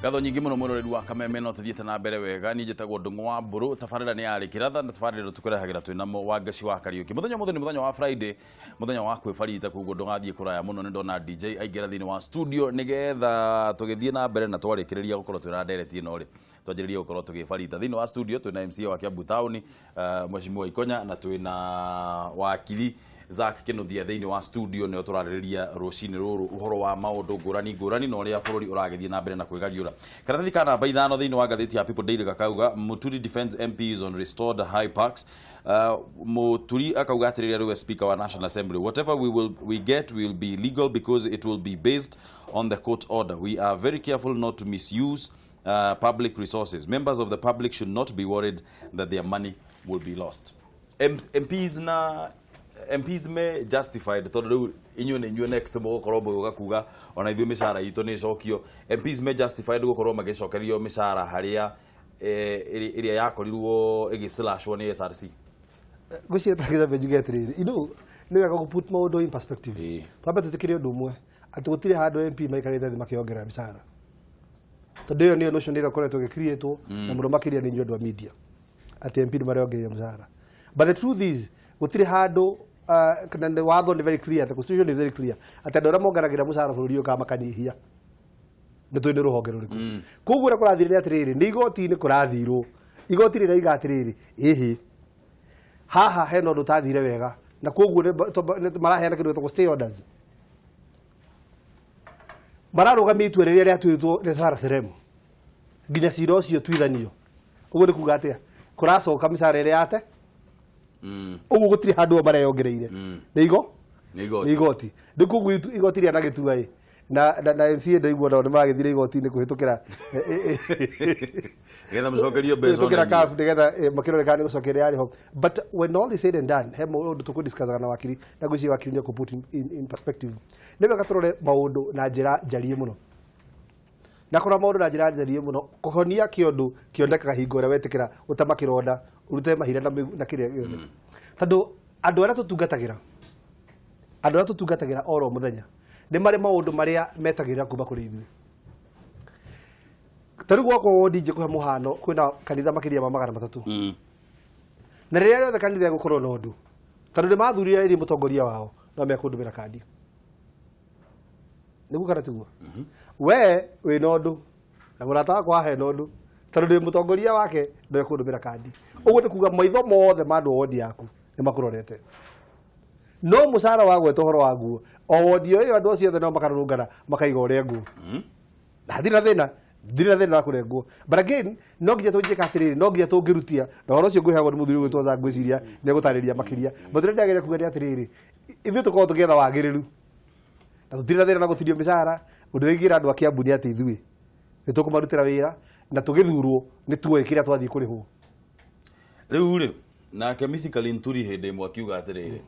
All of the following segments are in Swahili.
Gatho nyingi muno mwiroreri wa kameme no tuthiete na mbere wega ni njitagwo Ndungu wa Mburu tabarira ni ari kiratha na tabarira tukurehagira twina mo wa Gaci wa Kariuki muthenya ni muthenya wa Friday muthenya wa kwibarita kuguo ndungathie kuraya muno ni ndona DJ aingera thini wa studio nigetha tugithie na mbere na twarikiriria gukorwo twina ndereti ino ri twanjiriria gukorwo tugibarita thini wa studio twina MC wa Kiambu Town Mheshimiwa Ikonya na twina wakili Zak Kinuthia thini wa studio ne turariria rucini ruru uhoro wa maundu ngurani no ria bururi uragithie na mbere na kwigariura karatathi kana namba 5 thini wa gatheti ya People Daily gakauga Muturi defends MPs on restored high parks Muturi akauga atiriria riwe speaker wa National Assembly whatever we get will be legal because it will be based on the court order we are very careful not to misuse public resources members of the public should not be worried that their money will be lost MPs me justified tondu inyu next mo korombo gakuga ona ithu mishara itu ni cokio MPs me justified gukorwo magicokerio mishara haria iria yakorirwo igislashwo ni SRC gucia tagira bejugetriri ni wega ku put maundu in perspective twambe tutikire undu umwe ati gutire handu MP maikarite thi makiongera mishara tondu yo ni notion ndira koretwo gikrietwo na mundu makiria ni nyondo media ati MP mariongeria mishara but the truth is gutire handu the watho is very clear, the constitution is very clear. Ati andå arä a monganagira mucara bå rå ri å ka makanyihia nä twä nä rå honge rå rä kå koguo rä kårathire atä rä rä nä igoti-inä kå rathirwo igoti rä raiga atä rä rä ĩhĩ haha hena å ndå tathire wega na koguo maraheana kä ndå gätagwo stay orders mararå gamä itua rä rä a rä atuä two nä Sara Serem nginya cira å cio tuithanio å guo nä kuga atä a kå racoka mä cara ä rä yate ugu gutiri handu mareyongereire nigo igoti ndikugu igoti ria nagitua na MC ndaigua ndo magithire igoti-ini kuhitukira getha mucokerio mbeca kuhitukira CAF ndigetha makirorekana gucokeria ari ho but when all is said and done he maundu tukudiscuss na wakiri na guci wakiri ni ku put in perspective ni wega turore maundu na njira njarie muno na kora maundu na njira njarie muno kuhonia kiondu kiondekaga hingo ria wetikira utamakironda urute mahira na kiria yothe tondu andu aria tutungatagira oro muthenya ni mari maundu maria metagirira kuma kuri ithui tari gwako DJ kuhe muhano kwina kanitha makiria ma 300 na riria yothe kanitha gukorwo na undu tondu ni mathurire iri mutongoria wao no mekundumira kandi nigu kana tiguo we wina undu na murata wakwa he na undu tondu ndi mutongoria wake no ekundumira kandi uguo ni kuga maitho mothe ma andu wodi yaku ni makurorete no musara wa gweta horo waguo o wodi yo andu acio no makarungana makaiga uria ngu na thina thina kurengwo but again no nginya tunjika atiriri no nginya tungirutia na horo ucio ngwiheagwo ni muthuri gwitwo za ngwiciria ni gutariria makiria but renda ndagire kuga ni atiriri ithu tukorwo tugetha wagiriru na tutira thina na gutirio mishara undu wigira andu a Kiambu ni ati ithui ni tukumarutira wira na tugithurwo ni tuoe kiria twathii kurihwo riu ri nake Mythically Nturi hindi imwe akiuga atiriri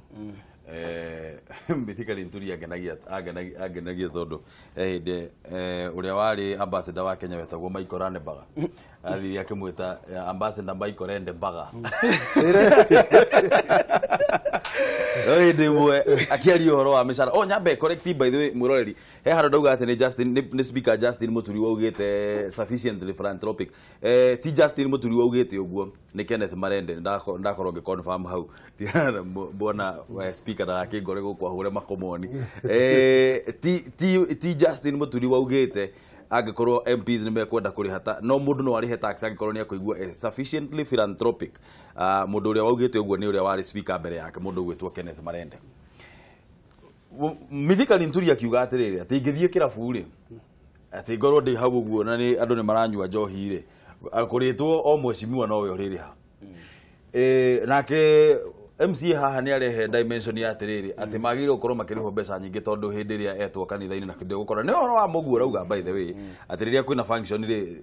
Mythically Nturi agenagia tondu hindi uria wari ambassador wa Kenya wetagwo Michael Randebaga athiri akimwita ambassador Michael Randebaga hindi imwe akiaria horo wa mishara nyambe correct by the way mwiroreri he handu ndauga ati ni Justin ni speaker Justin Muturi waugite sufficiently philanthropic ti Justin Muturi waugite uguo ni Kenneth Marende ndakorwo ngiconfirm hau bona speaker na akingore gukwa hure makomoni ti Justin Muturi waugite angikorwo MPs ni mekwenda kurihata no mundu no arihe tax angikorwo ni akuigua sufficiently philanthropic mundu uria waugite uguo ni uria wari speaker mbere yake mundu gwitwo Kenneth Marende Mythically Nturi akiuga atiriri ati ngithie kirabu ri ati ngorwo ndi hau uguo na ni andu ni maranyua njohi ri akuritwo o mwecimiwa no we uririha nake MCA haha ni arehe dimension ya atiriri ati magire ukorwo makiriho mbeca nyingi tondu hindi ria etwo kanitha-ini na kinde gukora ni horo wa muguo rauga by the way atiriria kwina function ri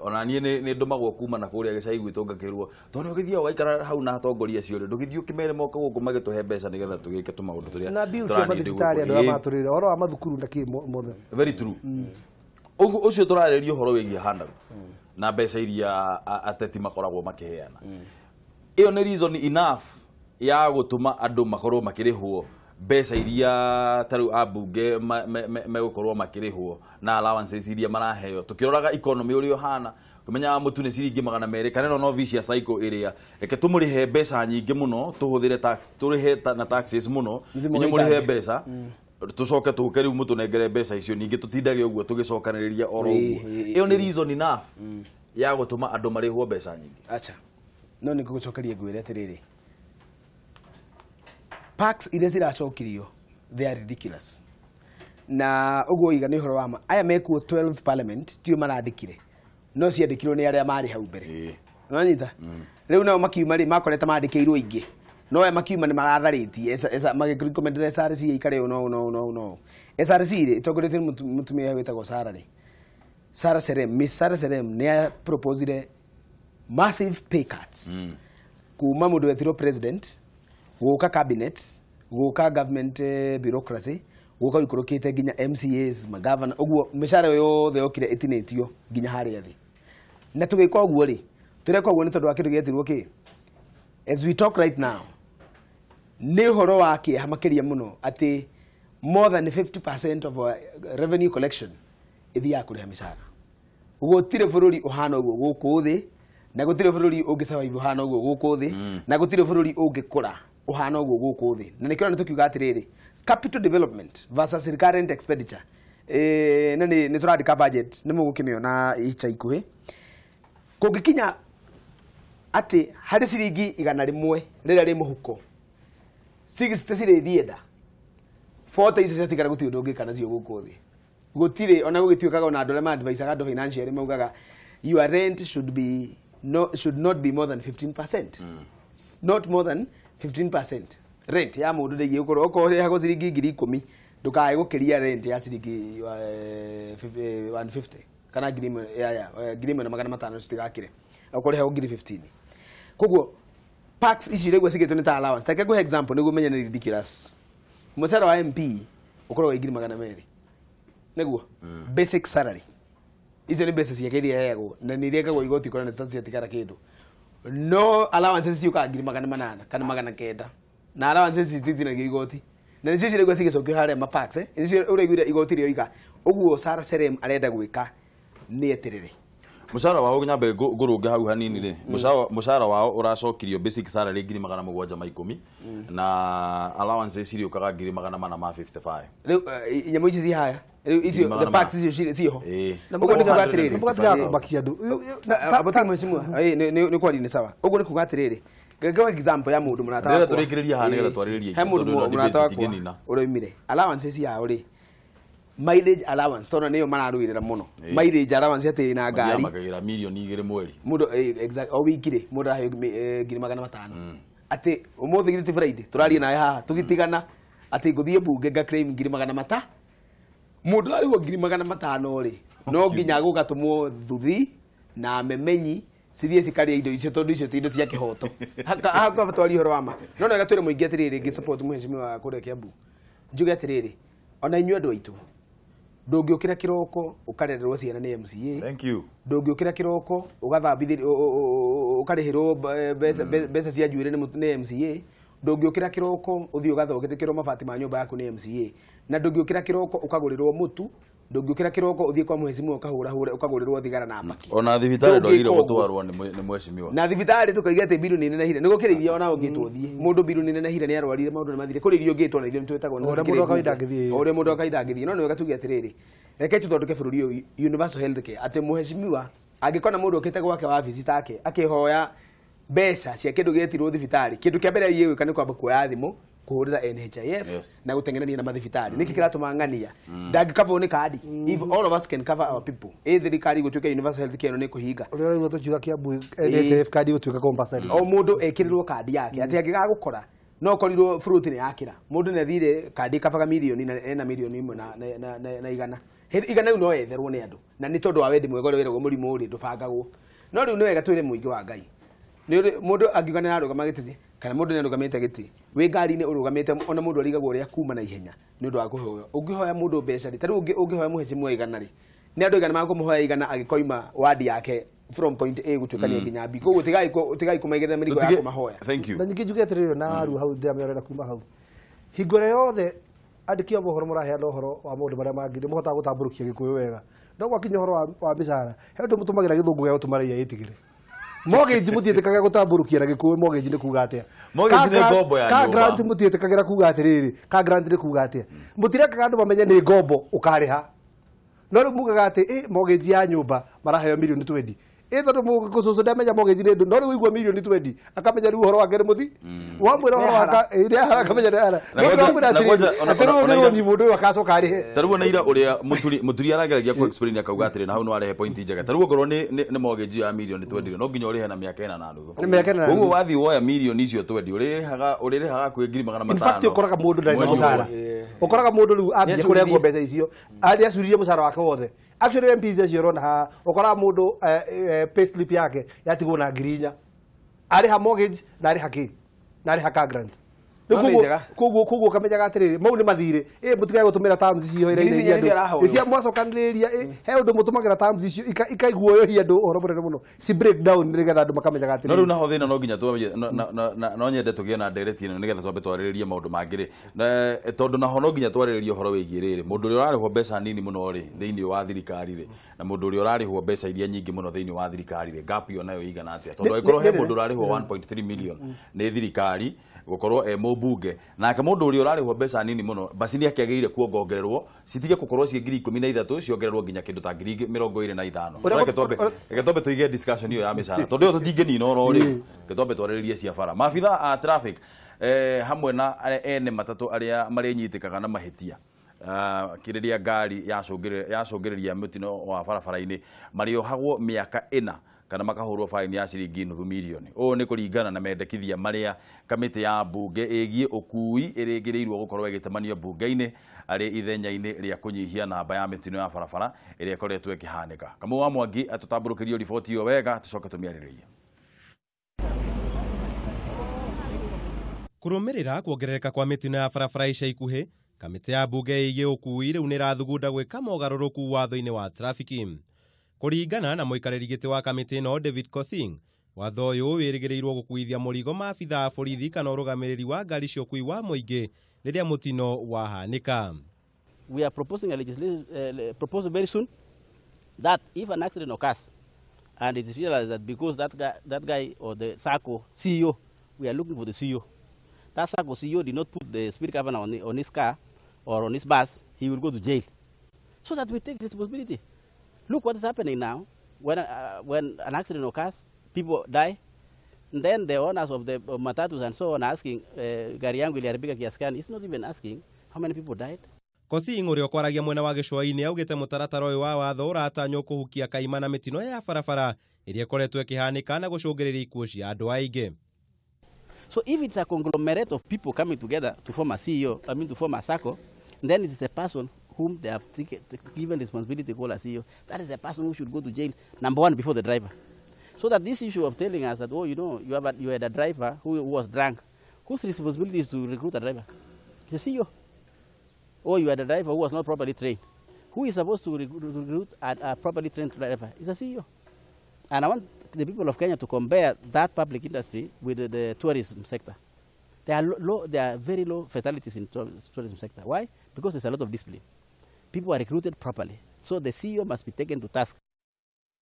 onanie ni ndumagwo kuma na kuria gicai gwitu ngakirwo tondu ugithia waikara hau na atongoria cio ri ndugithio kimere moka guku magituhe mbeca nigetha tugike tumaundu turia na bills ya mathibitari andu amaturire horo wa mathukuru na ki mothe very true ucio turaririo horo wigie handouts na mbeca iria ateti makoragwo makiheana iyo ni reason enough ya gutuma andu makorwo makirihwo mbeca iria taru abunge megukorwo makirihwo na allowances iria maraheo tukiroraga economy uri hana kumenya mutu ni ciringi 200 kana no vicious cycle area reke tumurihe mbeca nyingi muno tuhuthire tax turihe na taxes muno inyo murihe mbeca tucoke tuke riu mutu nengere mbeca icio ningi tutindage uguo tugicokaniriria oro uguo iyo ni reason enough ya gutuma andu marihwo mbeca nyingi acha no ni gucokeria ngwire atiriri packs iria ciracokirio they are ridiculous na uguo iga ni horo wa aya mekuo 12th parliament tio marandikire no ciandikirwo ni aria mari hau mbere no nyita riu nao makiuma ri makoreta mandikirwo ingi no aya makiuma ni marathariti esa magirecommend SRC ikare no SRC ri itogoretwe mutumia wetagwo Sarah Serem Miss Sarah Serem ne proposed massive pay cuts kuma mundu wethiro president guka cabinet guka government bureaucracy guka ikurukite ginya MCAs magavana uguo mishara yothe okire itinetio ginya hari athi na tugika uguo ri tureka uguo ni tondu wa kindu getirwo ki as we talk right now ni horo wake hamakiria muno ati more than 50% of our revenue collection ithi ya kuriha mishara uguo tire bururi uhana uguo guku thi na gutire bururi ungisurvive uhana uguo guku thi na gutire bururi ungikura uhana uguo guku thi na nikio nitukiuga atiriri capital development versus recurrent expenditure na ni turandika budget ni mugukimio na icha ikuhi kungikinya ati hari ciringi 100 rira ri muhuko 60 cire thienda 40 icio ciatigara guti undu ungikana cio guku thi gutire ona gugituikaga ona andole ma advice ado financial maugaga your rent should not be more than 15%. Not more than 15%. Rent ya mundu ndegi ukorwo okore hago ciringi 10,000 ndukae gukiria rent ya ciringi 150 kana ngiri na magana matano citigakire okore hago ngiri 15 koguo packs ici regwa cigitwo ni ta allowance take go example niguo menya ni ridiculous musara wa MP ukorwo ngiri magana 200 neguo basic salary izo ni basic ya kidi yego na niriekagwo igoti kora na status yatikara kindu no allowances ciuka ngiri magana 8 kana magana 9 na allowances citithina igoti na nicio ciregwa cigicokio hare ma packs icio uregwira igoti rio iga uguo Sarah Serem arenda gwika ni etiriri mushara wao nyambe ngurunge hau hanini ri mushara wao uracokirio basic salary ngiri 710 na allowances cirio kaga ngiri 455 riu nyamu ici ci haya riu icio the packs icio ciho na mugo ni kugatiriri bakia ndu abota mheshimiwa ni kwari ni sawa ugo ni kugatiriri ngego example ya mundu munatawa rira turikiriria hane gira twariririe he mundu munatawa kwa uroimire allowances ya uri mileage allowance tona niyo mararuirira muno mileage allowance ati na ngari magaira milioni 2 mweri mundu exact o wikire mundu ahe ngiri 500 ati umuthi giti Friday turaria naye haha tugitigana ati nguthie bunge nga claim ngiri 500 mundu ari wo ngiri 500 ri no nginya gugatumwo thuthi na memenyi cithie cikaria indo icio tondu icio indo cia kihoto haka batwari horo wama no no gatwire muingi atiriri ngi support mheshimiwa kure Kiambu njuge atiriri ona inyu andu aitu ndungiukira kiroko ukarererwo ciana ni MCA thank you ndungiukira kiroko ugathambithio ukarihirwo mbeca cia njuire ni MCA ndungiukira kiroko uthii ugathogethekirwo mabati ma nyumba yaku ni MCA na ndungiukira kiroko ukagurirwo mutu ndungiukira kiroko uthii kwa mheshimiwa ukagurirwo thigara na mbaki ona thibitari ndogire gutwarwo ni mheshimiwa na thibitari tukaiga te biru ni nene hire niguo kiriria ona ungitwo thie mundu biru ni nene hire ni arwarire maundu ni mathire kuririo ungitwo na ithuĩ twetagwo ore mundu akaida ngithie ore mundu akaida ngithie no ni gatugia atiriri reke tuthondeke bururi universal health care ati mheshimiwa angikona mundu okite gwake wa visit take akihoya mbeca cia kindu getirwo thibitari kindu kia mbere yiwe kana kwamba kuoya thimu kuhurira NHIF na gutengenania na mathibitari niki kiratuma ngania ndangikava ni kadi if all of us can cover our people thirikari gutuika universal health care ni kuhinga uri uri gutujuga Kiambu NHIF kadi gutuika compulsory o mundu ekirirwo kadi yake ati angigagukora no korirwo fruit ni yakira mundu ne thire kadi kabaga milioni na milioni 1 na igana igana no etherwo ni andu na ni tondu wa wendi mwega uri wiragwo murimu uri ndubangagwo no riu ni wega twire muingi wa Ngai ni mundu angigana na rugama gititi kana mundu ni rugamite giti wi ngari ni urugamite ona mundu arigagwo ria kuma na ihenya ni undu wa kuhoya ungihoya mundu mbeca ri tari ungihoya muheshimiwa igana ri ni andu igana makumuhoya igana agikoima wadi yake from point A gutukania nginya B koguo tigai kumaigirira mirigo ya kumahoya thank you na nyingi njuge atiriri na aru hau ndamera kuma hau hingore yothe andiki mohoro muraheana uhoro wa mundu maria mangi ni mohota gutamburukia gikuyu wega no gwakinya uhoro wa mishara he ndu mutumagira githungu gya gutumaria yitigire mortgage mutietikaga gutamburukia na gikuyu mortgage ni kuga atia mortgage ni ngombo ya ka grant mutietikagira kuga atiriri ka grant ni kuga atia mutirekaga andu bamenye ni ngombo ukariha no ru mugaga ati mortgage ya nyumba maraheo million 20 tondu mugucucu ndamenya mortgage ni ndu no ri wigua million 20 akamenya ri uhoro wake ni muthi wamwira uhoro wake iri akamenya ni ara no mwira ati ni mundu akacoka arihe taruo na ira uria muturi arageragia ku explain akauga atiri na hau no arehe point njega taruo ngorwo ni mortgage ya million 20 no nginya urihe na miaka ina na nuthu ni miaka ina uguo wathi woya million icio 20 urirehaga kwi 500,000 in fact ukoraga mundu ndari na musara ukoraga mundu riu ambia kurengwo mbeca icio athi acuririe musara wake wothe actually MPs acio rona ha ukoraga mundu payslip yake yatigwo na ngirinya ari ha mortgage na ari haki na ari haka grant kuguo kamenyaga atiriri mau ni mathire mutigae gutumira terms icio ire cia mwacokaniriria he undu mutumagira terms icio ikaiguoyohia andu uhoro munene muno si break down nigetha andu makamenyaga atiriri no riu naho thina no nginya no nyende tugie na direct ino nigetha twambe twariririe maundu mangiri tondu naho no nginya twariririe uhoro wigie riri mundu uri urarihwo mbeca nini muno ri thiini wa thirikari ri na mundu uri urarihwo mbeca iria nyingi muno thiini wa thirikari ri gap yo nayo igana atia tondu ikorwo he mundu urarihwo 1.3 million ni thirikari gukorwo mubunge nake mundu uri urarihwo mbeca nini muno basi ni akiagirire kuongererwo citige gukorwo cie 13,000 ciongererwo nginya kindu ta 25,000 reke tombe tuige discussion iyo ya mishara tondu tutingenina oro ri tombe twariririe cia bara mabitha a traffic hamwe na ene matatu aria marinyitikaga na mahitia kiriria ngari yacungiriria mitino wa barabara-ini mariohagwo miaka 4 kana makahurwo fine ya ciringi nuthu milioni o ni kuringana na mendekithia maria kamiti ya bunge igie ukui iringirirwo gukorwo igitemanio bunge-ini ari ithenya-ini ria kunyihia namba ya mitino ya barabara iria ikoretwo ikihanika Kamau wa Mwangi atutamburukirio riboti iyo wega tucoke tumiariririe kurumirira kuongerereka kwa mitino ya barabara ica ikuhi kamiti ya bunge igie ukui riu ni rathugunda gwika mogaruruku watho-ini wa trafiki kuringana na muikariri giti wa kamiti no David Kosing watho uyu wirigirirwo gukuithia murigo maabitha a borithi kana urugamiriri wa ngari cia ukui wa muingi riria mutino wahanika. We are proposing a legislation proposal very soon that if an accident occurs and it is realized that because that guy or the SACCO CEO, we are looking for the CEO. That SACCO CEO did not put the speed governor on his car or on his bus, he will go to jail. So that we take responsibility. Look what is happening now. When an accident occurs, people die, and then the owners of the matatus and so on are asking, gari yangu iliharibika kiasi gani? It's not even asking how many people died. Kosing uria kwaragia mwena wa gicua-ini augite mutaratara uyu wa watho uratanywo kuhukia kaima na mitino ya barabara iria ikoretwo ikihanika na gucungiriria ikuo cia andu aingi. So if it's a conglomerate of people coming together to form a CEO, to form a SACCO, then it is a person whom they have given responsibility to call a CEO. That is the person who should go to jail, number one, before the driver. So that this issue of telling us that, oh, you know, you had a driver who was drunk, whose responsibility is to recruit a driver? The CEO. Or you had a driver who was not properly trained. Who is supposed to recruit a properly trained driver? It's a CEO. And I want the people of Kenya to compare that public industry with the tourism sector. There are very low fatalities in the tourism sector. Why? Because there's a lot of discipline. People are recruited properly. So the CEO must be taken to task.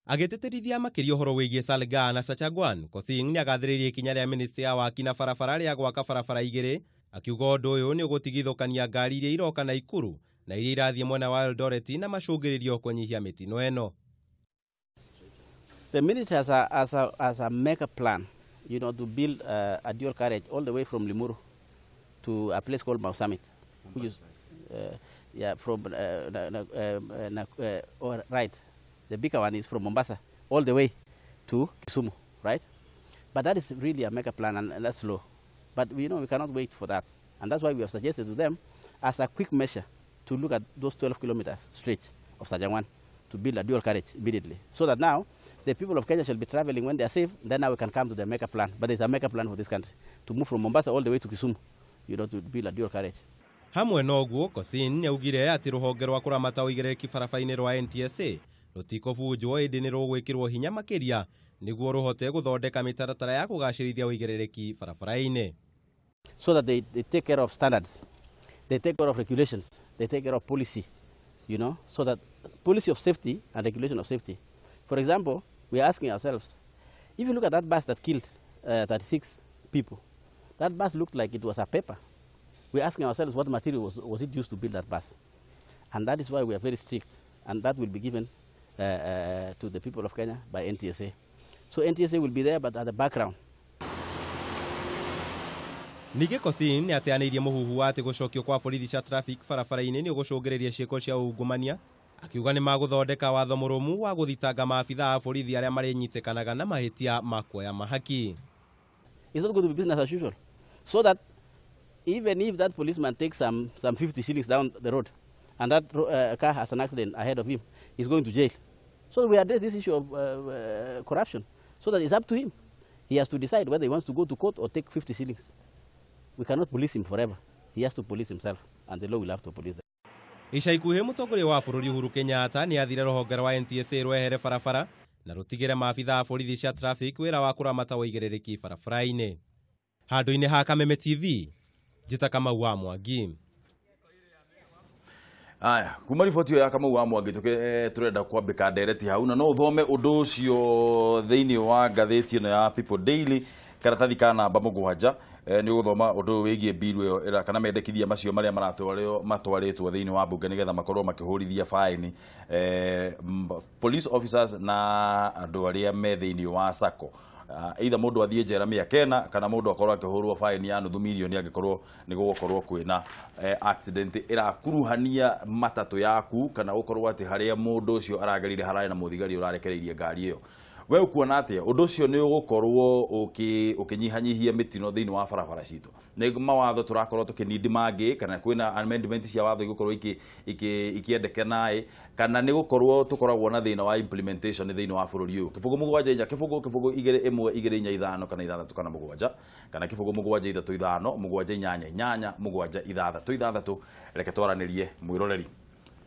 Agiteterithia makiria uhoro wigie Salga na Sachagwan, Kosing ni agathiririe ikinya ria ministry ya waki na barabara ria gwaka barabara igiri, akiuga undu uyu ni ugutigithukania ngari iria iroka na Ikuru na iria irathie mwena wa Eldoret na macungiririo kunyihia mitino eno. The ministry has a mega plan, you know, to build a dual carriage all the way from Limuru to a place called Mau Summit, which is from right. The bigger one is from Mombasa all the way to Kisumu, right? But that is really a mega plan, and that's slow. But we cannot wait for that, and that's why we have suggested to them as a quick measure to look at those 12 kilometers stretch of Sajangwan to build a dual carriage immediately, so that now the people of Kenya shall be traveling when they are safe. Then now we can come to the mega plan. But there's a mega plan for this country to move from Mombasa all the way to Kisumu, to build a dual carriage. Hamwe noguo Kosing ni augire ati ruhonge rwa kuramata uigiriki barabara-ini rwa NTSA rutikofunjwo indi ni rugwikirwo hinya makiria niguo ruhote guthondeka mitaratara ya kugacirithia uigiriki barabara-ini, so that they take care of standards they take care of regulations, they take care of policy, you know, so that policy of safety and regulation of safety. For example, we are asking ourselves, if you look at that bus that killed 36 people, that bus looked like it was a paper. We're asking ourselves what material was it used to build that bus. And that is why we are very strict, and that will be given to the people of Kenya by NTSA. So NTSA will be there, but at the background. Ningĩ Kosin nĩ ateanĩirie mũhuhu wa atĩ gũcokio kwa borithi cia traffic barabara-inĩ nĩ gũcũngĩrĩria ciĩko cia ungumania, akiuga nĩ magũthondeka watho mũrũmu wa gũthitanga maabithaa a borithi arĩa marĩnyitĩkanaga na mahĩtia ma kuoya mahaki. It's not going to be business as usual. So that even if that policeman takes some 50 shillings down the road and that car has an accident ahead of him, he's going to jail. So we address this issue of corruption so that it's up to him. He has to decide whether he wants to go to court or take 50 shillings. We cannot police him forever. He has to police himself, and the law will have to police them. Ica ikuhĩ mũtongoria wa bũrũri Uhuru Kenyatta nĩ athire rũhonge rwa NTSA rwehere barabara na rũtigĩre maabithaa a borithi cia traffic wĩra wa kũramata ũigĩrĩrĩki barabara-inĩ. Handũ-inĩ ha Kameme TV, njĩta Kamau wa Mwangi. Aya, kuma riboti ya Kamau wa Mwangi turenda kwambika ndereti hau na no uthome undu ucio thiini wa ngathĩti ĩno ya People Daily karatathi ka namba 7 ni guthoma undu wigie biru ĩyo kana mendekithia macio maria matwarĩtwo thiini wa bunge nigetha makorwo makĩhũrithia fine police officers na andu aria me thiini wa sako. Either mundu athie njera mĩaka 4 kana mundu akorwo akĩhũrwo fine ya nuthu milioni angĩkorwo nĩ gũgũkorwo kwĩna accident ĩrakuruhania matatu yaku kana ũkorwo atĩ harĩa mundu ũcio aragerire hararĩ na mũthigari ũrarekereirie ngari ĩyo. We ukuona atia undu ucio ni ugukorwo ukinyihanyihia mitino thiini wa barabara citũ nĩ mawatho turakorwo tukinindi mangi kana kwina amendment cia watho igukorwo ikiendeke nae kana nĩ gukorwo tukoragwo na thĩna wa implementation thiini wa bũrũri ũyũ. Kifungu 7 kifungu 2 1 2 5 kana 6 kana 7 kana kifungu 7 3 5 7 8 8 7 6 reke twaranĩrie mwĩroreri.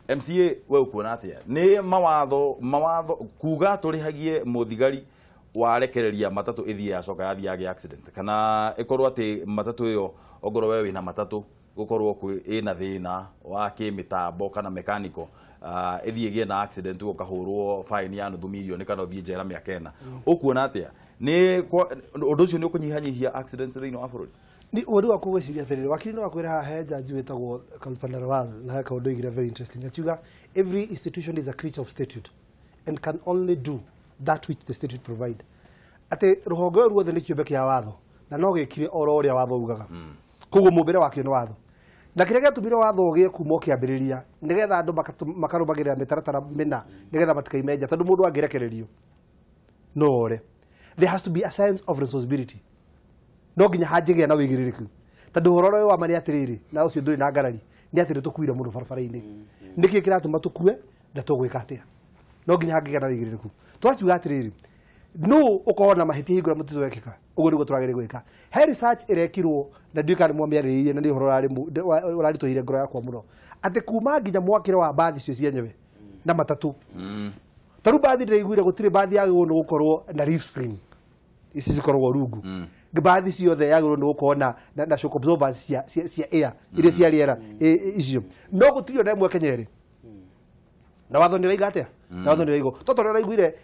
MCA we ukuona atia ni mawatho kuga turihagie muthigari warekereria matatu ithie yacoka yathia accident kana ikorwo ati matatu iyo ogoro we wina matatu gukorwo ina thina wa kimitambo kana mechanical ithie gie na accident ukahurwo fine ya nuthu milioni kana uthie njera mĩaka 4 ukuona atia ni undu ucio ni ukunyihanyihia accidents thiini wa bũrũri ni wodi wa kugwiciria thiriri wakiri no akwira ha heja njwitagwo Kalpandarwal na haka undu igira very interesting atiuga every institution is a creature of statute and can only do that which the statute provide ate ruhonge ruothe ni kiumbe kia watho na no gikire oro uria watho ugaga kugo mumbire wakio ni watho na kire gatumire watho ugie kumo kiambiriria nigetha andu makarumagirira mitaratara mina nigetha matikaimenja tondu mundu angirekererio no ore there has to be a sense of responsibility. No nginya hanjige na wigiririku tondu hororo wa mari atiriri na ucio nduri na ngarari ni atire tukuire mundu barabara-ini niki kiratuma tukue na tugwika atia no nginya hanjige na wigiririku twakiuga atiriri no ukona mahitia hingura mutitu wekika ugo niguo turagire gwika he research irekirwo na ndikari mwamiariririe na ni hororo urari tuhire ngoro yakwa muno ati kuma nginya mwakire wa bathi cio cienyewe na matatu taru bathi ndiraiguire gutire bathi yagirwo gukorwo na reef spring ici cikoragwo rungu bathi ciothe yagirwo nĩ gũkorwo na shock absorbers cia air iria cia rĩera icio no gũtirĩ ona ĩmwe Kenya ĩrĩ na watho nĩ raiga atĩa na watho nĩ raigo toto nĩ raiguire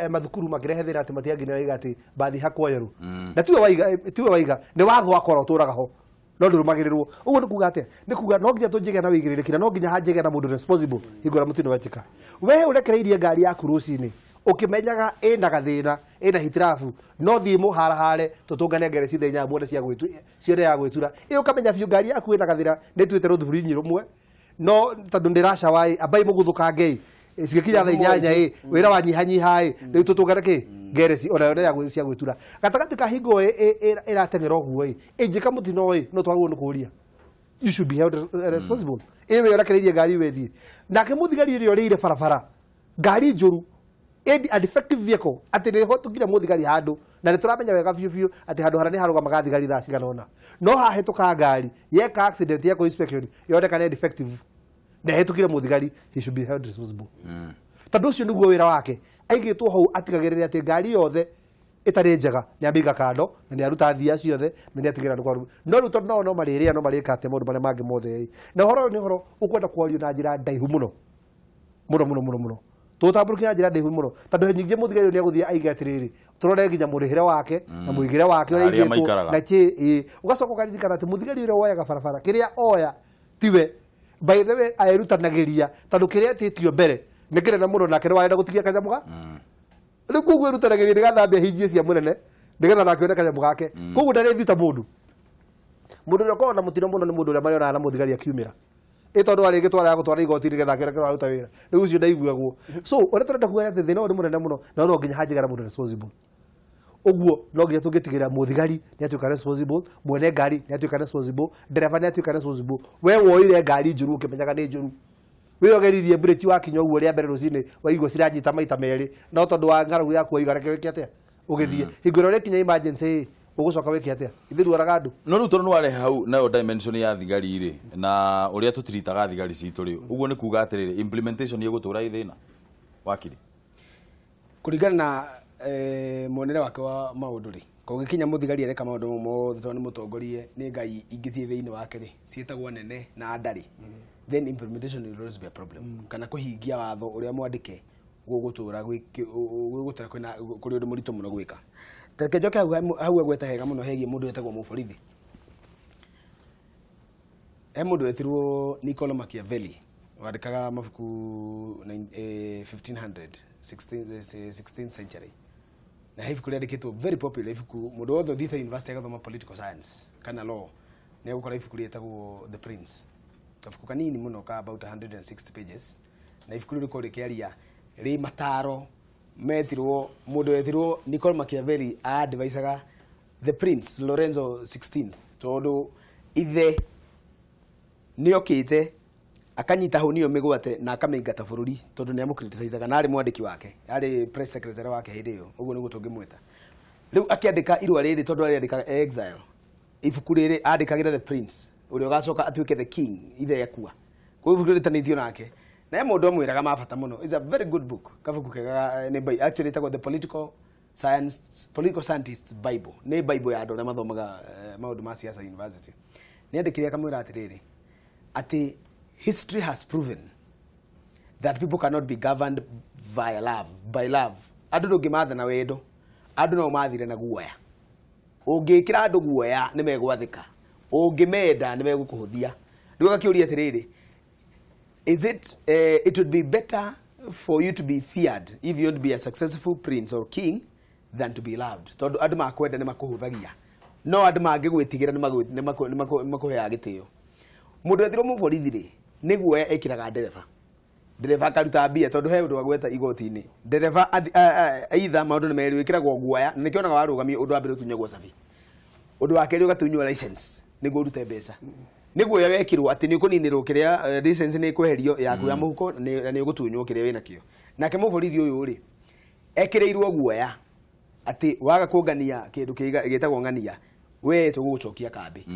mathukuru makĩrehe thĩna atĩ matiangi nĩ raiga atĩ bathi hakuoyeru na tiwe waiga nĩ watho akora ũtũraga ho no ndũrũmagĩrĩrwo ũguo nĩ kuga atĩa nĩ kuga no nginya tũnjige na wĩigĩrĩrĩki na no nginya hanjige na mũndũ responsible hingũra mũtino wekĩka we ũrekereirie ngari yaku rũcinĩ ukimenyaga ina gathina ina hitirafu no thie muharahare tutungane ngere cithenya muone cia gwitu ciore ya gwitura iyo kamenya biu ngari yaku ina gathira nituite ruthuri nyi rumwe no tondu ndirasha wai abai muguthuka ngei cikinya tha inyanya wira wa nyihanyiha riu tutungane ki ngere ci ona ya gwitu cia gwitura gatagati ka hingo iratengera oguo injika mutino no twagwo nukuria you should be held responsible ewe urekereirie ngari wethie nake muthigari irio riire barabara ngari njuru a defective vehicle ati ni hotukire muthigari handu na ni turamenya wega biu ati handu harani haruga magathigari thaa cigana ona no hahituka ngari yeka accident yeko inspection yoneka ni defective na hetukire muthigari he should be held responsible tondu ucio niguo wira wake aigitwo hau atigagirire ati ngari yothe itari njega ni ambiga kando na ni aruta thia ciothe na ni atigira ndukwaru no ruto no mariria no marika ate mundu mane mangi mothe na horo ni horo ukwenda kwario na njira ndaihu muno tutamburukia njira ndaihu muno tondu nyingi muthigari ni aguthia aiga atiriri turore nginya murihire wake na muigire wake uri igitwo na ki ugacoka ukaririkana ati muthigari ure woyaga barabara kiria oya tiwe by the way airutanagiria tondu kiria titio mbere ni kire na muno na kire warenda gutigia kanyamuga riu kuguo irutanagiria ndigathambia hinjie cia munene ndigetha nake one kanyamu gake kuguo ndari thita mundu uria ukoragwo na mutino muno ni mundu uria marionaga na muthigari akiumira tondu ari gitwara gutwara igoti nigetha kire aruta wira riu ucio ndaiguagwo so uria turenda kuga ati thina uri munene muno na no nginya hanjigara mundu responsible uguo no nginya tungitigira muthigari ni atuika responsible mwene ngari ni atuika responsible dereva ni atuika responsible we woire ngari njuru ukimenyaga ni njuru we ogeririe breki wakinya uguo ria mbere rucini waigua ciranyita maita meri no tondu wa ngaragu yaku waiga reke wiki atia ugithie hingiro ria kinya emergency ugucoka wiki atia ithiru aragandu no riu tondu ware hau nayo dimension ya thigari ri na uria tutiritaga thigari citu ri uguo ni kuga atiriri implementation igutura ithina wakiri kuringana na monere wake wa maundu ri kugikinya muthigari areka maundu mothe tondu ni mutongorie ni ngai ingithie thiini wake ri cietagwo nene na andari then implementation will always be a problem kana kuhingia watho uria mwandike gugutura kwina kuri undu murito muno gwika teke njoke hau agweta hega muno hegie mundu wetagwo muborithi mundu wetirwo Niccolo Machiavelli wandikaga mabuku 1500 16th century na ibuku riandikitwo very popular ibuku mundu wothe thitha university agathoma political science kana law ni gukora ibuku rietagwo The Prince kabuku kanini muno ka about 160 pages na ibuku riko rikiaria ri mataro metirwo mundu wetirwo Niccolo Machiavelli advisaga The Prince Lorenzo 16th tondu ithe niokite akanyita hu niyo migwate na akamenga bururi tondu ni amukriticizaga na ari mwandiki wake ari press secretary wake hindi yo uguo niguo tungimweta riu akiandika irwa riri tondu ari andika exile ibuku riri andikagira The Prince uri ugacoka atuike the king ithe yakua ko ibuku ritanitio nake na mundu amwiraga mabata muno is a very good book kabuku kega ni by actually tagwo the political scientist bible ni bible ya andu mathomaga maundu ma siasa university ni andikiria kamwira atiriri ati history has proven that people cannot be governed by love andu ndungi mathana wendo andu no mathire na guoya ungikira andu guoya ni megwathika ungimenda ni megukuhuthia riu gakiuria atiriri is it it would be better for you to be feared if you want to be a successful prince or king than to be loved tondu andu makwenda ni makuhuthagia no andu mangigwitigira ni makuhea gitio mundu ethiro muborithi ri niguo ekiraga ndereva akaruta mbia tondu he undu wa gweta igoti-ini ndereva either maundu ni meri wikiragwo guoya nikionaga warugamia undu wa mbere utunyagwo cabi undu wa keri ugatunywa license niguo urute mbeca niguo ya wekirwo ati ni kuninirwo kiria license ni kweherio yaku ya muhuko ni ugutunywo kiria wina kio nake muborithi uyu ri ekireirwo guoya ati waga kungania kindu gitagwo ngania we tugucokia kambi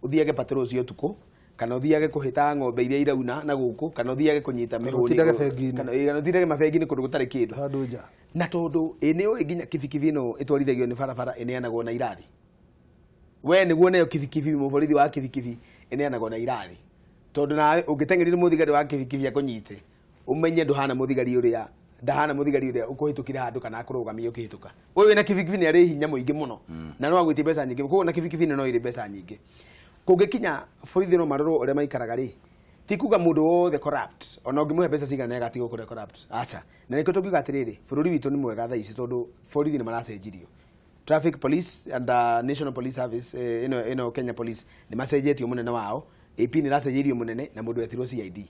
uthiage patrol cio tuko kana uthiage kuhita ng'ombe iria irauna na guku kana uthiage kunyita mihuni kana uthiage mabegi-ini kundu gutari kindu na tondu ini oi nginya kibikibi no itwarithagio ni barabara ineanagwo na irathi we niguo nayo kibikibi muborithi wa kibikibi ineanagwo na irathi tondu nawe ungitengerire muthigari wa kibikibi akunyite umenye nduhana muthigari uria ndahana muthigari uria ukuhitukira handu kana akurugamia ukihituka uyu na kibikibi ni ari hinya muingi muno na no agwiti mbeca nyingi kuko na kibikibi no iri mbeca nyingi kungikinya borithi no maroro uria maikaraga ri ti kuga mundu wothe corrupt ona ungimuhe mbeca cigana agatiga kure corrupt acha na nikio tungiuga atiriri bururi witu ni mwega tha ici tondu borithi ni maracenjirio traffic police and national police service ino Kenya police ni macenjetio munene wao AP ni racenjirio munene na mundu ethirwo CID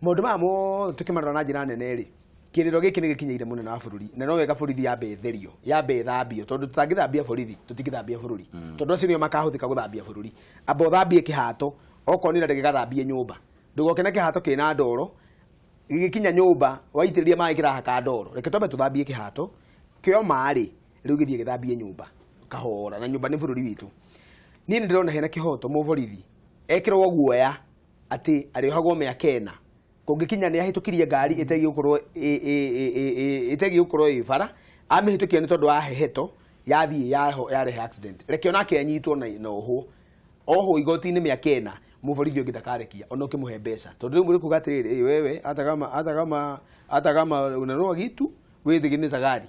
mundu mamo tukimarora na njira nene ri kiriro giki ni gikinyeire munene wa bururi na no wega borithi yambe therio yambe thambio tondu tutangithambia borithi tutingithambia bururi tondu acio nio makahuthika guthambia bururi abo thambie kihato okonira ndigathambie nyumba ndugoke na kihato kina ndoro gikinya nyumba waitiriria mai kirahaka ndoro reke twambe tuthambie kihato kio mari riu githie githambie nyumba kahora na nyumba ni bururi witu ni ndirona hena kihoto muborithi ekirwo guoya ati arihagwo miakena kungikinya ni ahitukirie ngari itegi gukorwo bara amihitukia ni tondu wa heheto yathie yarehe accident reke onake anyitwo na oho igoti-inĩ mĩaka 4 mũborithi ũngĩ ndakarekia ona ũkĩmũhe mbeca tondũ rĩu mũrĩkuga atĩrĩrĩ wewe hata kama unanunua kitu wĩthiginiza gari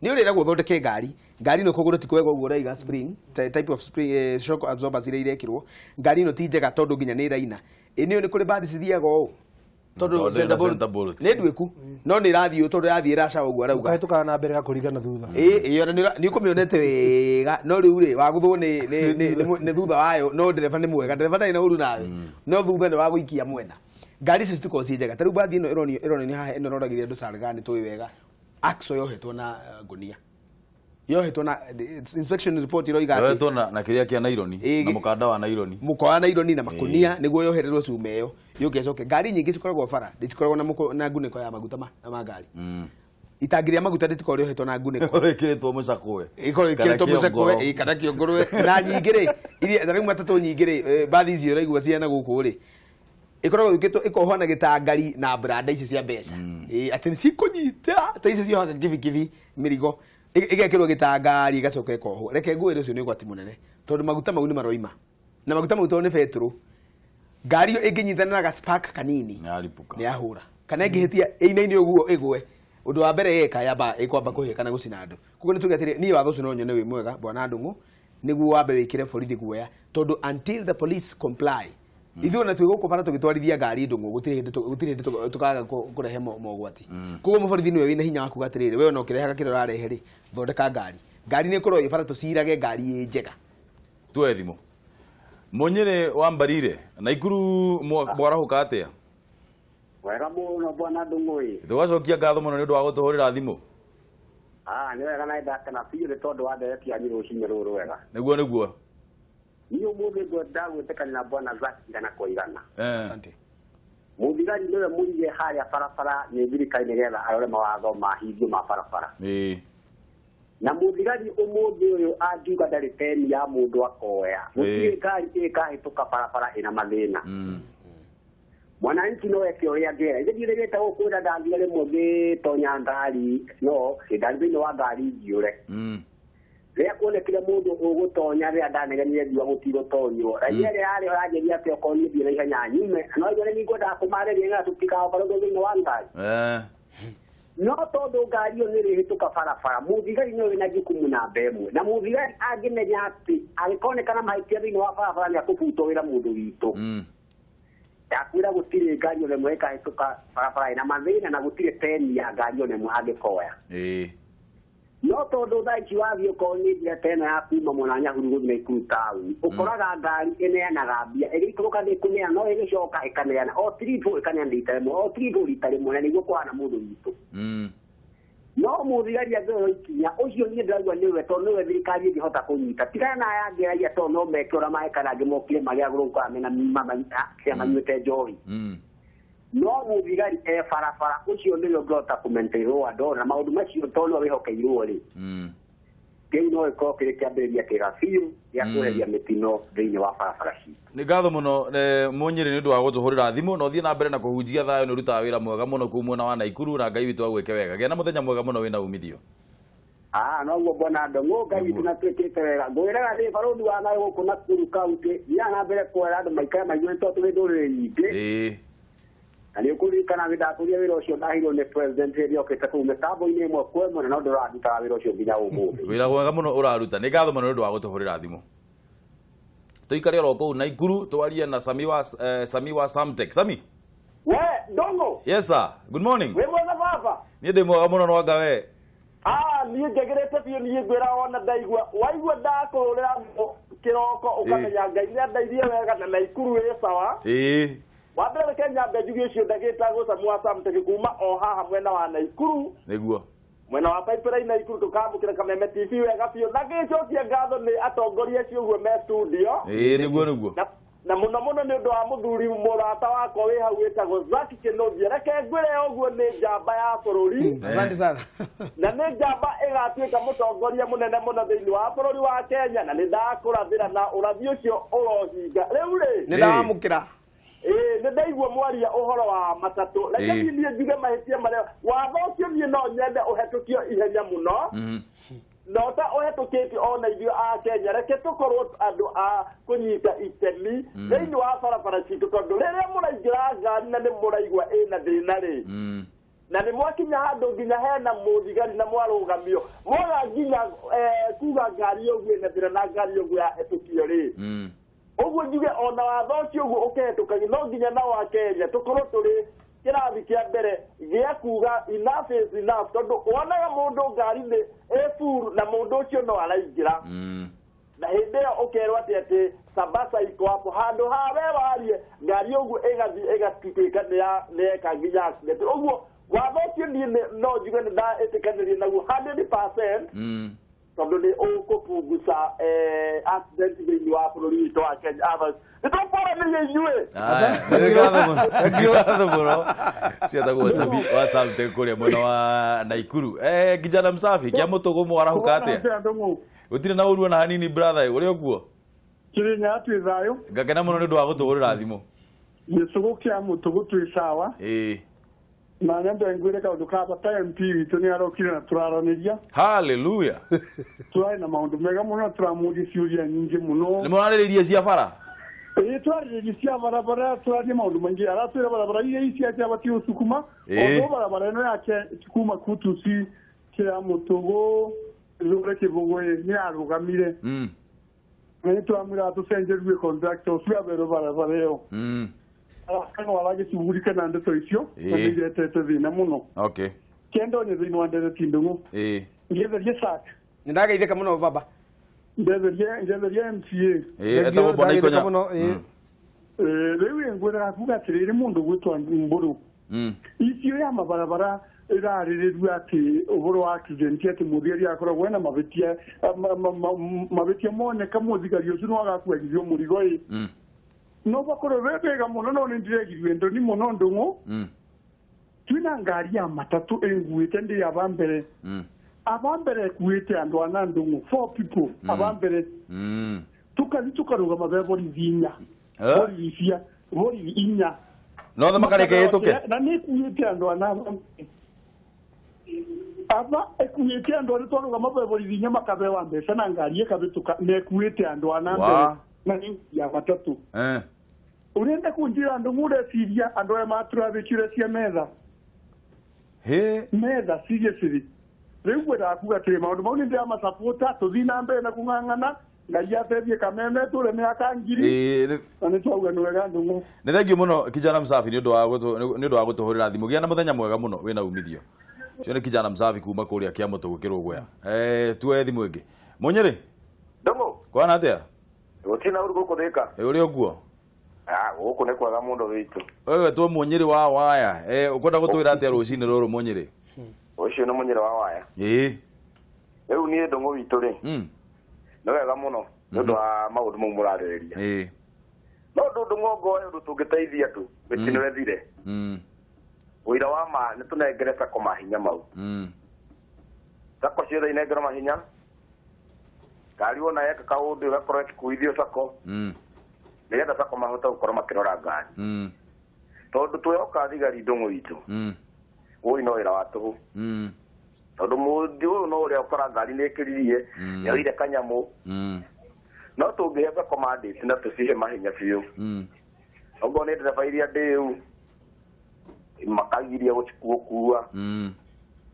nĩ ũrĩragwo ũthondeke ngari no kũgũrũ ti kwega ũguo ũraiga spring type of spring shock absorbers iria irekĩrwo ngari ĩno ti njega tondũ nginya nĩ ĩraina ĩnĩ nĩ kũrĩ bathi cithiaga ũũ tondũ nĩ ndwĩku no nĩ ĩrathiĩ tondũ yathiĩ ĩraca ũguo arauga ũkahĩtũkaga na mbere gakũringana thutha ona nĩ ũkũmĩonete wega no rĩu rĩ wagũthwo nĩ thutha wayo no ndereba nĩ mwega ndereba ndarĩ na ũru nayo no thutha nĩ wagũikia mwena ngari icio citikorwo ciĩ njega ta rĩu bathi ĩno ĩronio haha ĩno ĩroragĩria andũ Salga nĩ tũĩ wega axle yohetwo na ngunia yohetwo na inspection report iroiga atĩ yohetwo na kĩrĩa kĩa naironi na mũkanda wa naironi wa naironi na makunia nĩguo yohererwo cuma ĩyo yũkecoke ngari nyingĩ cikoragwo bara ndĩcikoragwo na ngunĩko ya maguta ma ngari itangi rĩa maguta rĩtikoragwo rĩohetwo na ngunĩko rĩkĩrĩtwo mũcakwe ĩkĩrĩtwo mũcakwe kana kĩongorwe na nyingĩ rĩ iria rĩu matatũ nyingĩ rĩ bathi icio ũraigua ciana gũkũ rĩ ikoragwo yukĩtwo ikohwo na gĩtangari na branda ici cia mbeca atĩ nĩ cikũnyita ta ici ciohaga kibi mĩrigo igekĩrwo gĩtangari igacoka ikohwo reke nguo ũcio nĩ ũgwati mũnene tondũ maguta mau nĩ maroima na maguta mau tondũ nĩ petrol ngari ĩyo ĩngĩnyitana na gaspark kanini nĩ yahũra kana ĩngĩhĩtia ĩinainĩ ũguo ĩgwe ũndũ wa mbere yeka yamba ĩkwamba kũhĩa kana gũcina andũ koguo nĩ tuge atĩrĩ niĩ watho ũcio no nyone wĩ mwega bwana Ndung'u nĩguo wambe wĩkĩre borithi guoya tondũ until the police comply ithuĩ ona twĩgũkũ bara tũgĩtwarithia ngari Ndung'u gũtirĩ hĩndĩ tũkaga kũrehe mogwati koguo mũborithi nĩwe wĩna hinya wa kuga atĩrĩrĩ we ona ũkĩrehaga kĩrĩa ũrarehe rĩ thondeka ngari nĩ ĩkorwo ĩ bara tũcirage ngari ĩ njega tuoe thimũ Munyĩrĩ wa Mbarire Naikuru mwarahũka atĩa wega mũno bwana Ndung'u tũgacokia ngatho mũno nĩ ũndũ wa gũtũhũrĩra thimũ nĩ wega na ndakena biũ nĩ tondũ wa nderetia nyĩ rũcinĩ rũrũ wega nĩguo niĩ ũmũthĩ ndagwĩtĩkania na bwana Zaki igana kwa igana asante mũthigari nĩwe mũige harĩa barabara nĩ thirikari nĩgetha arore mawatho ma hingio ma barabara na mũthigari ũmũthĩ ũyũ angiuga ndarĩ teni ya mũndũ akoya gũtirĩ ngari ĩkahĩtũka barabara ĩna mathĩna mwananchi no eke ũrĩa angĩera ithe ndirĩgĩte gũkwĩra ndathire rĩmwe ngĩtonya ngari no ndarĩ thĩinĩ wa ngari ngiũre rĩrĩa kuonekire mũndũ ũgũtonya rĩrĩa ndanegenire ngiuga gũtigũtonywo raia rĩa yarĩ aranjĩria atĩ okorwo niĩ thiĩ na ihenya nyume no ithuĩ nĩ ngwendaga kũmarĩria nĩgetha tũtikabarũthwo thĩinĩ wa ngari no tondũ ngari ĩyo nĩ ĩrĩhĩtũka barabara mũthigari nĩwe wĩna jukumu namba ĩmwe na mũthigari angĩmenya atĩ angĩkonekana mahĩtia thĩinĩ wa barabara nĩ akũbutwo wĩra mũndũ witũ ndakwĩra gũtirĩ ngari o rĩmwe ĩkahĩtũka barabara ĩna mathĩna na gũtirĩ teni ya ngari o rĩmwe angĩkoya no tondũ thaa ici wathiĩ ũkorwo nĩ njĩra ta ĩno ya kuma mwena Nyahururu gũthiĩ Naikuru taũni ũkoraga ngari ĩneanaga mbia ĩgĩikũrũka nĩ kũneana no ĩgĩcoka ĩkaneana o tiribũ ĩkaneana rita rĩmwe o tiribũ rita rĩmwe na nĩguo kũhana mũndũ witũ no mũthigari angĩoya ikinya ũcio niĩ ndĩraigua nĩwe tondũ nĩwe thirikari ĩngĩhota kũnyita tigana na aya angĩragia tondũ no meke ũrĩa mahekana angĩ mokire magĩagũrwo gũkorwo mena kĩrĩa manyuĩte njohi no mũthigari barabara ũcio nĩwe ũngĩhota kũmenteirwo andũ na maũndũ macio tondũ nĩwe wĩhokeirwo rĩ kĩu no gĩkorwo kĩrĩ kĩambĩrĩria kĩega biũ gĩa kweheria mĩtino thĩinĩ wa barabara citũ nĩ ngatho mũno Munyĩrĩ nĩ ũndũ wa gũtũhũrĩra thimũ na ũthiĩ na mbere na kũhunjia thayũ nĩ ũrutaga wĩra mwega mũno kũu mwena wa Naikuru na Ngai witũ agwĩke wega gĩa na mũthenya mwega mũno wĩna umithio noguo bwana Ndung'u Ngai witũ natwĩkĩte wega ngwĩraga nĩ barũthi wa nayo gũkũ Nakuru kaũntĩ thiaga na mbere kwera andũ maikare maiguĩte tũrĩ ndũrĩrĩ nyingĩ na nĩ ũkũririkana ndakũria wĩra ũcio ndahirwo nĩ president hĩndĩ okĩte kũu mĩtambo-inĩ ĩmwe kwa ĩmwe na no ndũrandutaga wĩra ũcio nginya ũmũthĩ wĩra mwega mũno ũraruta nĩ ngatho mũno nĩ ũndũ wa gũtũhũrĩra thimũ tũikare oro kũu Naikuru twarie na Sami wa Samtech Sami we Ndung'u yes sir good morning we mwega baba niĩ ndĩ mwega mũno no anga we niĩ njagĩrĩte biũ niĩ ngwĩra ona ndaigua waigua ndakũrũrĩra kĩroko ũkamenya Ngai nĩ andairie wega na Naikuru ĩ sawa wa mbere Kenya mbenjugi ũcio ndagĩtagwo Sami wa Samtech kuma o haha mwena wa Naikuru nĩguo mwena wa pipeline Naikuru tukambũkĩra Kameme TV wega biũ na gĩcokia ngatho nĩ atongoria acio ũguo me studio nĩguo na mũno nĩ ũndũ wa mũthuri mũrata wakwa wĩ hau wĩtagwo Zaki Kĩnũthia reke ngwĩre ũguo nĩ njamba ya bũrũri asante sana na nĩ njamba ĩgatuĩka mũtongoria mũnene mũno thĩinĩ wa bũrũri wa Kenya na nĩ ndakũrathĩra na ũrathi ũcio ũrohinga rĩu rĩ nĩ ndawamũkĩra nĩ ndaigua mwaria ũhoro wa matatũ reke niĩ njuge mahĩtia marĩa watho ũcio niĩ no nyende ũhetũkio ihenya mũno no ta ohetukĩte ona ithuĩ a Kenya reke tũkorwo andũ a kũnyita itemi thĩinĩ wa barabara citũ tondũ rĩrĩa mũraingĩra ngari na nĩ mũraigua ĩna thĩna rĩ na nĩ mwakinya handũ nginya hena mũthigari na mwarũgamio mwaga nginya kuga ngari ũguo ĩna thĩna na ngari ũguo yahetũkio rĩ ũguo njuge ona watho ũcio ũguo ũkĩhetũkagio no nginya na wa Kenya tũkorwo tũrĩ kĩrathi kĩa mbere gĩa kuga enough is enough tondũ wonaga mũndũ ngari-inĩ full na mũndũ ũcio no araingĩra na hĩndĩ ĩyo ũkerwo atĩ sabasa iko hapo handũ hawe warie ngari ũguo ĩgathiĩ ĩgatuĩka nĩyeka nginya accident ũguo watho ũcio niĩ no njuge nĩ ndaĩtĩkanĩria naguo 100% tondũ nĩ ũkũpunguca accident thĩinĩ wa bũrũri witũ wa Kenya nĩtũkũranĩria inyuĩ ngatho mũno ciatagwo wasamte kũrĩa mwena wa Naikuru kijana msafi kĩa mũtũgũ mwarahuka atĩa gũtirĩ na ũru ona hanini brother ũrĩa ũkuo kirinya atĩ thayũ ngakena mũno nĩ ũndũ wa gũtũgũrĩra thimũ gĩcũgũ kĩa mũtũgũ twĩ sawa na nyambe ngwĩre kaũndũ ka bata MP witũ nĩ arokire na tũraranĩria haleluya tũrarĩ na maũndũ mega mũno tũramũria ciũria nyingĩ mũno nĩ mũrarĩrĩria cia bara twarĩrĩria cia barabara tũraria maũndũ maingĩ aratwĩra barabara iria ici abatio gũcukuma ũndũ barabara ĩno yake cukuma kutuci kĩa mũtũgũ rũre kĩbũgũ nĩ arũgamire na nĩ tũramwĩra tũcenjerie contractor ũcio aberwo barabara ĩyo kana waragĩcugurika na ndeto icio na nĩiretete thĩna mũno kenda onye thĩinĩ wa ndereti ndũng'ũ ngĩtherie SAC nĩndageithĩka mũno baba ngetherie MCA rĩu ngwĩraga kuga atĩrĩrĩ mũndũ gwĩtwa Mbũrũ icio ya mabarabara ĩrarĩrĩrio atĩ ũhoro wa accident atĩ mũthigari akoragwo ena mabĩtia moneka mũthigari ũcio nĩ wagakuagithio mũrigo no bakorwo wega mũno no nĩ ndiregirio ndoni mũno ndũng'ũ twĩna ngari ya matatũ ĩnguĩte ndĩ abambere kuĩte andũ ana ndũng'ũ 4 people abambere tukathi tukarũgama be borithi inya no makareke ĩtũke na nĩ kuĩte andũ ana aba ekuĩte andũ arĩa twarũgama be borithi inya makabewa mbeca na ngari ĩkabĩtũka na ekuĩte andũ ana mbere na nĩ ya matatũ urenda kunjira andũ mũreciria andũ aya matũrabĩkire cia metha metha seriously rĩu ngwĩraga atĩrĩ maũndũ mau nĩ ndĩramasapota tũthiĩ na mbere na kũng'ang'ana ngai ateithie kameme tũre mĩaka ngiri na nĩ twauga nĩ wega ndũng'ũ nĩ thengiũ mũno kijana msafi nĩ ũndũ wa gũtũhũrĩra thimũ gĩa na mũthenya mwega mũno wĩna umithio ũcio nĩ kijana msafi kuma kũrĩa kĩa mũtũgũ kĩrũgũya tuoe thimũ ĩngĩ Mũnyĩrĩ ndũng'ũ kwana atĩa gũtirĩ na ũru gũkũ thĩka ũrĩa ũguo gũkũ nĩ kwega mũndũ witũ wewe tu Mũnyĩrĩ wa waya ũkwenda gũtwĩra atĩa rũcinĩ rũrũ Mũnyĩrĩ ũcio nĩ Mũnyĩrĩ wa waya rĩu niĩ ndũng'ũ witũ rĩ nĩ wega mũno nĩ ũndũ wa maũndũ mau mũrarĩrĩria no ndũng'ũ ngoe ũndũ tũngĩteithia tu mĩtino ĩthire ũira wa ma nĩ tũnengere SACCO mahinya mau SACCO ciothe inengero mahinya ngari wona yeka kaũndũ ĩgakorwo ĩkĩkuithio SACCO nĩgetha SACCO mahota gũkorwo makĩrora ngari tondũ twĩhoka thigari ndũng'ũ witũ ũyũ no wĩra wa tũhũ tondũ mũndũ ũyũ no ũrĩa ũkora ngari nĩ ĩkĩririe nĩoire kanyamũ no tũngĩhe SACCO mandate na tũcihe mahinya biũ okorwo nĩ ndereba iria ndĩu makagiria gũkua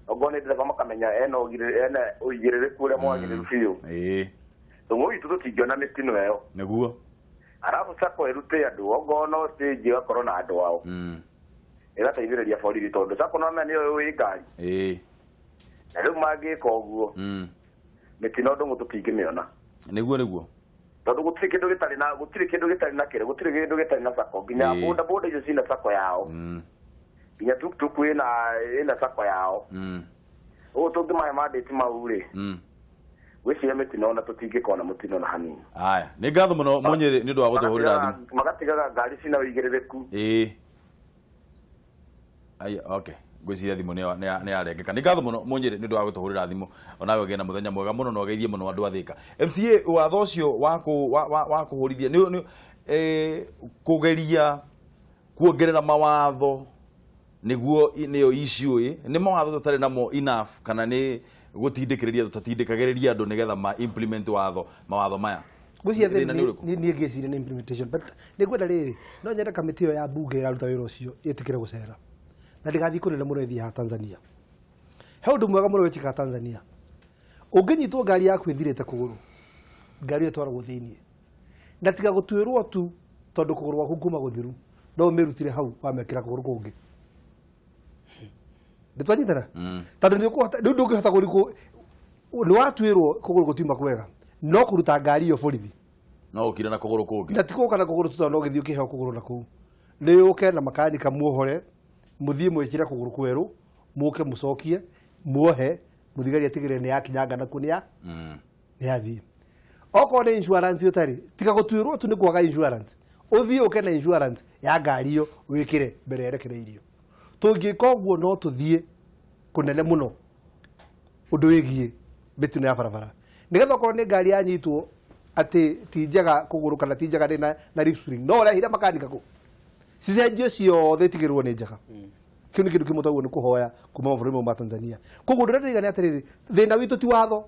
okorwo nĩ ndereba makamenya ena ũigĩrĩrĩku ũrĩa mwagĩrĩru biũ ndũng'ũ witũ tũtingĩona mĩtino ĩyo nĩguo arabu SACCO ĩrute andũ okorwo no stage ĩgakorwo na andũ ao ĩgateithĩrĩria borithi tondũ SACCO no menya nĩyo ĩĩ ngari na rĩu mangĩka ũguo mĩtino ndũng'ũ tũtingĩmĩona nĩguo tondũ gũtirĩ kĩndũ gĩtarĩ na kĩrĩ gũtirĩ kĩndũ gĩtarĩ na SACCO nginya boda icio cina SACCO yao nginya tukutuku ĩna SACCO yao ũguo tũngĩmahe mandate mau rĩ gwĩciria mĩtino ona tũtingĩkona mũtino na hanini aya nĩ ngatho mũno Mũnyĩrĩ nĩ ũndũ wa gũtũhũrĩra thimũ magatigaga ngari cina ũigĩrĩrĩku aya okay gwĩciria thimũ nĩ yarengeka nĩ ngatho mũno Mũnyĩrĩ nĩ ũndũ wa gũtũhũrĩra thimũ onawe ũgĩe na mũthenya mwega mũno na ũgeithie mũno andũ a Thĩka MCA watho ũcio wa kũhũrithia kũgeria kuongerera mawatho nĩguo nĩyo issue nĩ mawatho tũtarĩ namo enough kana nĩ gutindikiriria tutatindikagiriria andu nigetha ma implement mawatho maya gucia ni ngecire ni implementation but ni gwenda riri no nyenda kamiti ya bunge iraruta wira ucio itikire gucera na ndigathi kunene muno ithi ha Tanzania he undu mwega muno wekika Tanzania unginyitwo ngari yaku ithirite kuguru ngari itwaragwo thiini na tiga gutwirwo tu tondu kuguru gwaku kuma guthiru no umirutire hau wamekira kuguru kungi nditwanyitana tondu ni ukuhota ndu ngihota kuriku ni watwirwo kuguru gutima kwega no kuruta ngari yo borithi no ukire na kuguru kungi na tiko kana kuguru tuta no githio kiheo kuguru na ku ni uke na makanika muohore muthie mwikira kuguru kweru muke mucokie muohe muthigari atigire ni yakinyanga na kunia ni athie oko ni insurance yotari tika gutwirwo tu ni kwaga insurance uthie uke na insurance ya ngari yo wikire mbere yerekereirio tungikoguo no tuthie kunene muno undu wigie mitino ya barabara nigetha korwo ni ngari yanyitwo ati ti njega kuguru kana ti njega na rip spring no rehira makanika ku cicenjio ciothe itigirwo ni njega kiu ni kindu kimwe taguo ni kuhoya kuma mabũrũri ma Tanzania koguo ndĩrenda ndigane atiriri thĩna witũ ti watho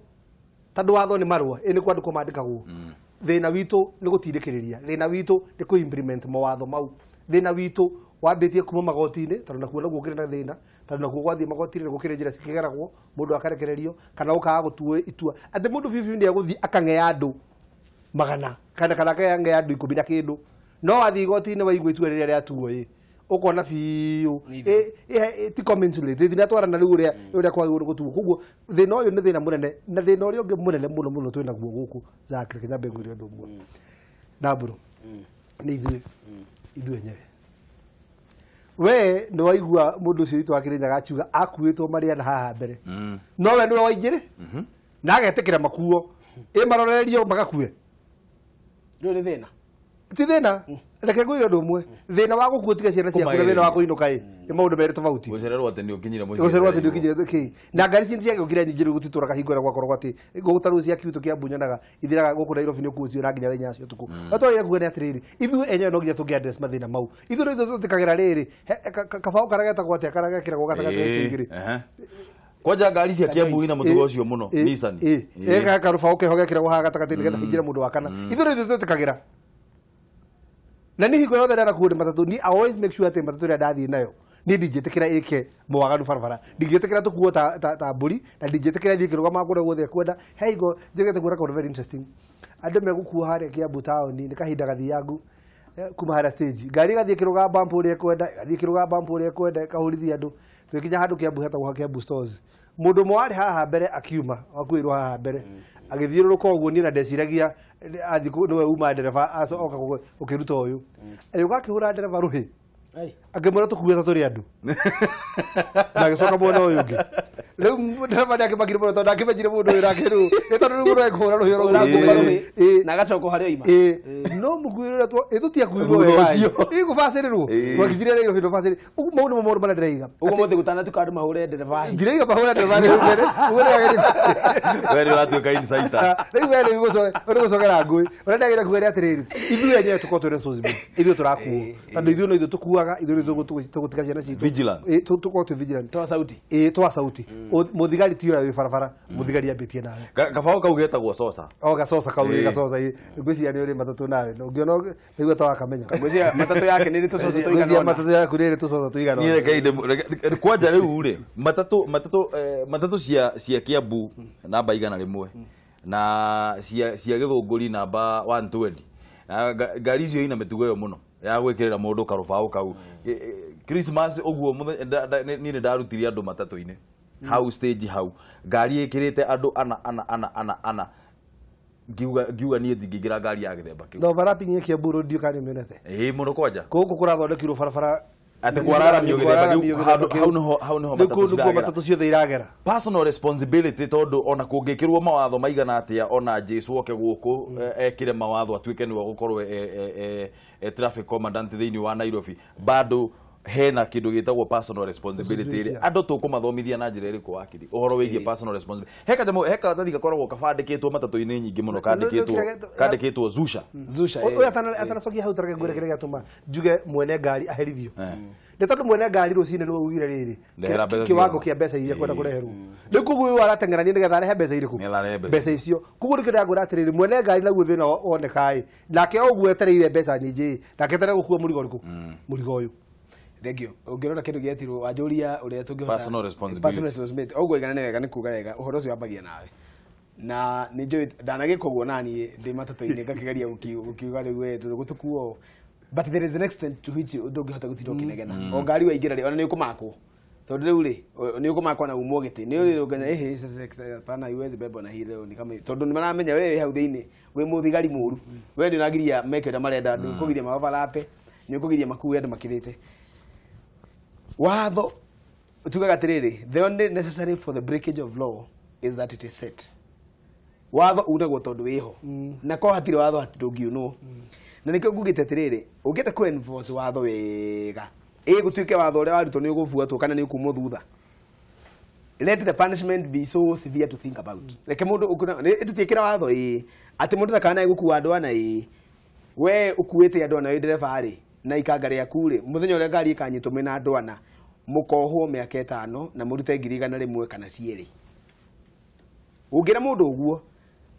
tondu watho ni marua ni kwandĩkwo mandĩkagwo thĩna witũ ni gũtindĩkĩrĩria thĩna witũ ni ku implement mawatho mau thĩna witũ wambĩtie kuma magoti-inĩ tondu nakuo naguo ngĩrĩ na thĩna tondu nakuo gwathiĩ magoti-inĩ gũkĩrĩ njĩra cikĩgeragwo mũndũ akarekererio kana ũkaga gũtuo itua atĩ mũndũ bibiu nĩ egũthiĩ akang'ea andũ magana kana akang'ea andũ 10 na kĩndũ no wathiĩ igoti-inĩ waigua itua rĩrĩa rĩatuo ukona biũ ti commensurate thina twarana rĩu ũrĩa kwagĩrĩirwo gũtuo koguo thĩna ũyũ nĩ thĩna mũnene na thĩna ũrĩa ũngĩ mũnene mũno mũno twĩ naguo gũkũ Zakiri Kĩnyambe ngwĩre ũndũ ũmwe na mbũrũ nĩ ithuĩ enyewe we nĩ waigua mũndũ ũcio witũ wa Kĩrĩnyaga akiuga akuĩtwo marĩa na haha mbere no we nĩwe waingĩre na agetĩkĩra makuo marorererio magakue rĩu nĩ thĩna ti thĩna reke ngwĩre ũndũ ũmwe thĩna wa gũkuo tiga ciana ciaku na thĩna wa kũinũka nĩ maũndũ merĩ tofauti gucererwo atĩ nĩ ũkinyire mũciĩ gucererwo atĩ nĩ ũkinyire ki na ngari cinti ciagĩũkire nyingĩ rĩu gũtitũra kahingo ũrĩa gwakoragwo atĩ gũgũtarwo cia kiuto kĩa mbunyanaga ithiraga gũkũ Nairobi nĩ ũkuo cio na nginya thenya cio tuku atwarire kuga nĩ atĩrĩrĩ ithuĩ enyewe no nginya tũngĩ address mathĩna mau ithuĩ no ithuĩ tũtikagĩra rĩrĩ kabaũ karĩa getagwo atĩa karĩa gekĩragwo gatagatĩ igĩrĩ kwanja ngari cia Kiambu na mũtugo ũcio mũno Nissan karubaũ keho gekĩragwo haha gatagatĩ nĩgetha hingĩre mũndũ wa kana ithuĩ no ithuĩ tũtikagĩra na ni higo yothe ndara kuonde matatu ni always make sure ati matatu ria ndathie nayo ni ndingitikira ike mwaganu barabara ndingitikira tukuo ta mburi na ndingitikira thie kirugama kure guothe kwenda heigo njirete gwira kaundu very interesting andu megukua haria Kiambu town ni kahinda gathiangu kuma haria stage ngari gathie kiruga bump uria kwenda gathie kiruga bump uria kwenda kahurithia andu twikinya handu Kiambu hetagwo Kiambu stores mundu mwari haha mbere akiuma wakuirwo haha mbere agithiururuka uguo ni na ndeciragia athiku niwe uma ndereba acoka ukiruta uyu ayuka akihura ndereba ruhi akimwira tukuwe turi andu na agicoka mwena uyu ungi riu ndereba ni akimagire muno tondu akimenyire mundu uyu nake riu tondu riu mundu ekũhũra ruhi ruhi na agacoka harĩa ima no mukuirira tutiakuirwo wega igubacĩrĩrwo twagithire rĩro hindu bacĩrĩ mau nĩmo maũndũ marĩa ndĩraiga ũguo mũthĩ gũtanatua andũ mahũre ndereba ndiraiga mahũre ndereba we nĩ ũratuĩka insider rĩu we nĩ gũcogera ngũĩ ũrĩa ndagĩrĩire kuga atĩrĩrĩ ithuĩ enyewe tũkorwo twĩ responsible ithuĩ tũrakuo tondũ ithuĩ no ithuĩ tũkuaga ithuĩ no tũgũtiga ciana citũ vigilance tũkorwo twĩ vigilance twa sauti twa sauti mũthigari ti ũrĩa wĩ barabara mũthigari ambĩtie nawe kabaũ kau getagwo sosa gacoca kau gacoca ngwĩciria nĩ ũrĩ matatũ nawe ũngĩona nĩguo ta wakamenya ngwĩciria matatũ yake nĩ tũcoca tũigana ngwĩciria matatũ yaku nĩ tũcoca tũigana niĩ reke kwanja rĩu rĩ matatũ cia Kiambu namba 100 na cia Gĩthũngũri namba 120 ngari icio ina mĩtugo ĩyo mũno ya gwĩkĩrĩra mũndũ karubaũ kau Christmas ũguo niĩ nĩ ndarutire andũ matatũ-inĩ hau stage hau ngari ĩkĩrĩte andũ ana ngiuga niĩ ndingĩingĩra ngari ya gĩthemba kĩu no barabingi Kiambu road ndiũka nĩmenete mũno kwanja gũkũ kũrathondekirwo barabara ati kwararamio gĩthemba kĩu hau niho matatũ ciothe iragera personal responsibility tondu ona kũngĩkĩrwo mawatho maigana atĩa ona Jesu oke gũkũ ekĩre mawatho atuĩke nĩwe gũkorwo traffic commandant thĩinĩ wa Nairobi bado hena kindu gitagwo personal responsibility andu tũkũmathomithia na njĩra ĩrĩkũ wakiri ũhoro wĩgiĩ personal responsibility he karatathi gakoragwo kabandĩkĩtwo matatũ-inĩ nyingĩ mũno kandĩkĩtwo Zusha ũyũ atanacokia hau tareke ngwĩre kĩrĩa gĩatũma njuge mwene ngari aherithio nä tondå mwene ngari rå cinä nä ugire rä rä kiwango kia mbeca iria kwenda kå reherwo rä koguo å yå aratengerania nä getha arehe mbeca irä mbeca icio koguo nä kä ndä ngwä atä rä rä mwene ngari naguo thä na wonekaä nake å guo etereire mbeca nyingä nake etere gå kua må rigo rä kå må rigo å yå thengio ũngĩrora kĩndũ gĩetirwo wanjũria ũrĩa tũngĩhota personal responsibility ũguo igana nĩ wega nĩ kuga wega ũhoro ũcio wambagia nawe na nĩ njũĩ ndanagĩka ũguo naniĩ ndĩ matatũ-inĩ ngakĩgeria gũkiuga rĩu we gũtũkuo but there is an extent to which ndũngĩhota gũtinda ũkĩnegena o ngari waingĩra rĩ ona nĩ ũkũmakwo tondũ rĩu rĩ nĩ ũkũmakwo na umwo gĩtĩ nĩ ũrĩ ũnganya pana iwezi bebo na hii leo ni kama tondũ nĩ maramenya we hau thĩinĩ wĩ mũthigari mũru we nĩ ũragiria meke ũrĩa marenda nĩ ũkũgiria mababalape nĩ ũkũgiria makue andũ makirĩte watho tugaga atiriri the only necessary for the breakage of law is that it is set watho unagwo tondu wiho na ko hatire watho hatirungiunwo na nikio ngugite atiriri ungite ku enforce watho wega gutuike watho uria warutwo ni ugubuatwo kana ni ukumwo thutha let the punishment be so severe to think about like mundu ukuna itutikira watho ati mundu takana gukua andu ana we ukuite andu ana we dereva ari na ikangari yakure muthenya uria ngari ikanyitwo mena andu ana mukohwo miaka 5 na murute 100 kana cieri ungira mundu uguo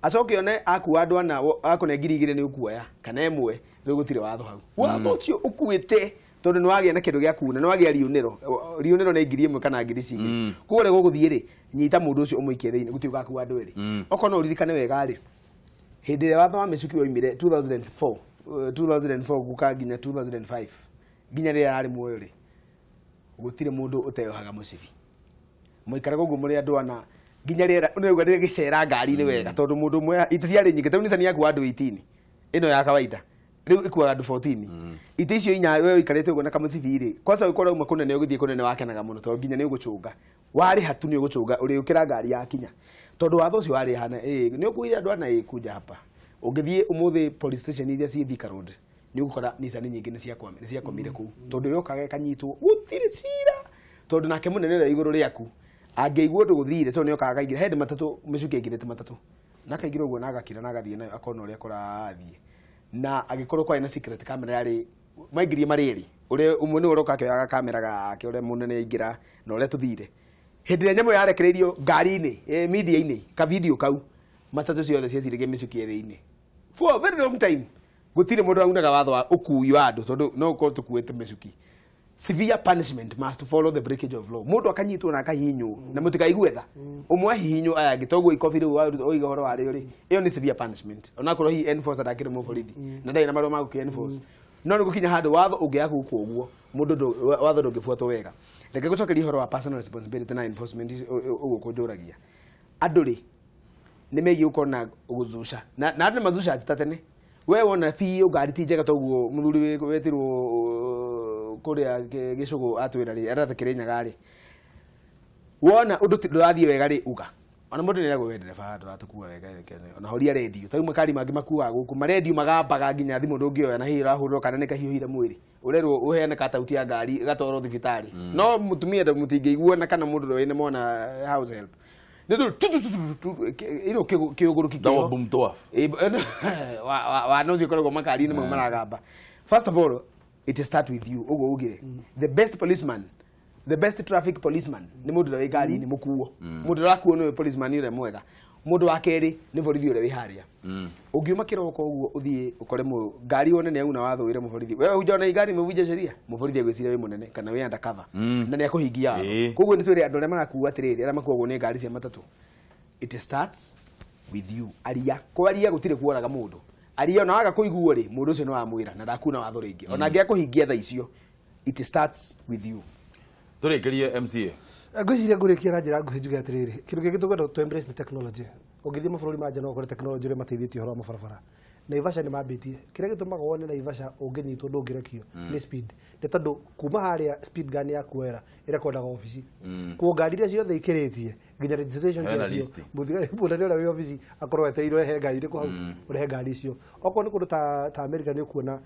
acoke one akuwa andu ana akone 200 ni ukuoya kana emwe riu gutire watho hau watho ucio ukuite tondu ni wagia na kindu gia kuna ni wagia riuniro ni 1,000 kana 2,000 kuore guguthie ri nyita mundu ucio umuikie thiini gutiuga akuwa andu eri okono uririkane wega ri hindi ria watho wa micuki oimire 2004 guka nginya 2005 nginya ria ari muoyo ri gutire mundu uteyohaga mucibi muikara gugu muri andu ana nginya ria unegwa ria gicera ngari ni wega tondu mundu mwe ite ciari nyingi tondu nitani yaku andu 18 ino ya kawaida riu ikuwa andu 14 ite icio inya we ikarete ugo na kamucibi ri kwasa ukora uma kunene uguthie kunene wakenaga muno tondu nginya ni ugucunga wari hatu ni ugucunga uri ukira ngari ya kinya tondu watho ucio wari hana ni ukuire andu ana kuja hapa ungithie umuthi police station iria ci Thika Road ni ugukora Nissan nyingi ni ciakomire ku tondu yokaga kanyitwo gutire cira tondu nake munene ria iguru riaku angeiguo nduguthire tondu yokaga kaingira head matatu micuki ingirete matatu nakaingira uguo na agakira na agathie nayo akona uria kurathie na agikorwo kwa ina secret camera yari maingirie mariri uri umwe ni uroka akioyaga kamera gake uri munene aingira na uri tuthire hindi ria nyamo yarekereirio ngari-ini media-ini ka video kau matatu ciothe ciacirige micuki eri-ini for a very long time gutire mundu aunaga watho wa ukui wa andu tondu no uko tukuite micuki severe punishment must follow the breakage of law mundu akanyitwo na akahinywo na mutikaigwe tha umwe hihinyo aya gitogo ikobi ru oiga horo wari uri iyo ni severe punishment onakorwo hi enforcer akire mu borithi na ndai na marwa magu ki enforce no ni gukinya handu watho ungiaku uko uguo mundu watho ndungifuatwo wega reke gucokeria horo wa personal responsibility na enforcement uguo kunjuragia andu ri ni megi ukona uguzuca na andu mazuca atitatene we wona fi ngari ti njega toguo muthuri wetirwo kuria gicugu atwira ri arathekire nyagari wona undu ndurathie wega ri uga ona mundu ni agwe ndereba nduratukua wega ona horia radio tari makari mangi makua guku ma radio magambaga nginya thimu ndungioya na hira hurwo kana ni kahiuhire mwiri urerwo uheane katauti ya ngari gatoro thibitari no mutumia ndamutingeiguona kana mundu wene mona house help ino kiuguru kikio wa nozi korego makari ni maragamba first of all it start with you ugo ugire the best policeman the best traffic policeman ni mundu uri ngari ni mukuo mundu rakuo ni policeman ire mwega mundu wa keri ni borithi ure wiharia ungiuma kiroko uguo uthie ukore mu ngari one ne auna watho wire mu borithi wewe ujona ngari muvuje sheria mu borithi agwicira we munene kana we undercover na ni akuhingia koguo ni twire andu aria marakuwa atiriri aria makuagwo ni ngari cia matatu it starts with you aria kwaria gutire kuoraga mundu aria ona waga kuiguo ri mundu ucio no amwira na ndakuna watho ringi ona ngia kuhingia tha icio it starts with you turikirie MCA ngwiciria ngurikia na njira nguhi njuge atiriri kindu giki tugenda to embrace the technology ungithie mabũrũri manja no ukore technology uri mateithĩtie horo wa mabarabara Naivasha ni mambitie kiria gitumaga wone Naivasha unginyitwo ndungirekio ni speed ni tondu kuma haria speed gun ya kuera irekodaga ofisi ku ngari iria ciothe ikiritie nginya registration cio muthigari bunda ni uri ofisi akorwo etereirwo ehe ngari iriku hau urehe ngari icio okorwo ni kundu ta America ni ukuona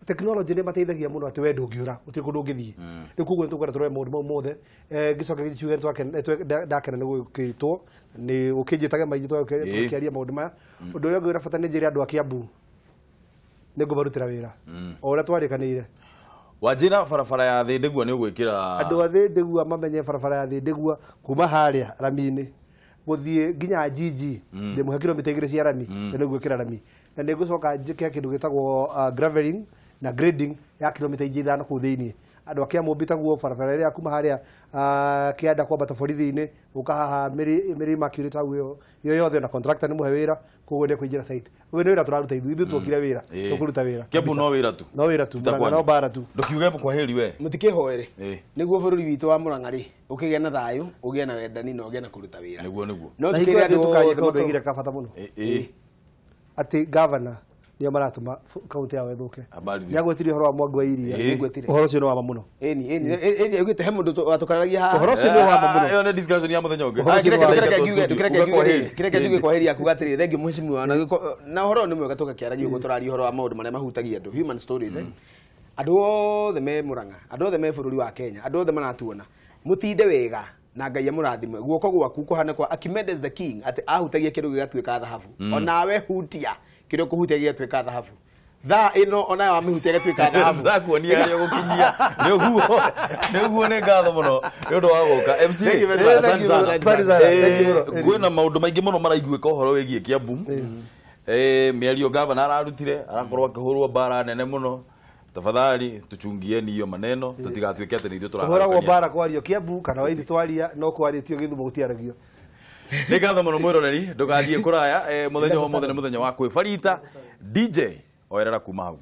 technology ni mateithagia muno ati we ndungiura utiri kundu ungithie ni kuguo tukwenda turore maundu mau mothe gicoke gicuge ndakena ni gukitwo ni ukinjitage maingi tukiaria maundu maya undu uria ngwira bata ni njire andu a Kiambu ni ngubarutira wira o uria twarikanire Wajira barabara ya Thindegua ni ugwikira andu a Thindegua mamenye barabara ya Thindegua kuma haria rami-ini guthie nginya jiji ndi muhe kilomita 2 cia rami ni gwikira rami na ni gucoka njike kindu gitagwo graveling na grading ya kilomita 5 ku thiini andu akia mumbita guo barabara ria kuma haria kianda kwambata borithi-ini ukahaha mirima kirita guo yo yothe na contractor ni muhe wira koguo ndi kuingira site we ni wira turaruta ithu tuokire wira tukuruta wira Kiambu no wira tu no bara tu ndukiuge kwa heri we mutikihoere niguo bururi witu wa Murang'a ri ukigea na thayu ugie na wendani na ugie na kuruta wira niguo no tukire andu tukaje kaundu igire kabata muno ati governor ndio maratuma kaunti yawe thuke nyagwetirie horo wa mwangu wa iria uhoro cio no wa muno eni ugite he mundu watukanagia ha uhoro cio no wa muno iyo ne discussion ya muthenya ungi kireke njuge kwa heri yaku gatiri thengi muheshimiwa na uhoro ni mwega tugakiaragia ugo turaria uhoro wa maundu maria mahutagia andu human stories andu othe me Murang'a andu othe me bururi wa Kenya andu othe maratuona mutinde wega na Ngai amurathime guoko gwaku kuhana kwa Archimedes the king ati ahutagia kindu gigatuika thahabu onawe hutia kirio kuhutia gigatuika thahabu tha ino ona wa mihutia gigatuika thahabu ndakuonia ari gukinyia niguo ne ngatho muno ndu wa guka MC kwina maundu maingi muno maraiguika uhoro wigie Kiambu miario governor ararutire arakorwo akihurwo bara nene muno tafadhali tuchungieni hiyo maneno tutigatuike ati nithio turahora wo bara kwario Kiambu kana wa ithi twaria no kwaritio Githumo gutiaragio ni ngatho muno mwiroreri ndugathie kuraya muthenya wa muthenya wa kwibarita DJ oerera kuma hau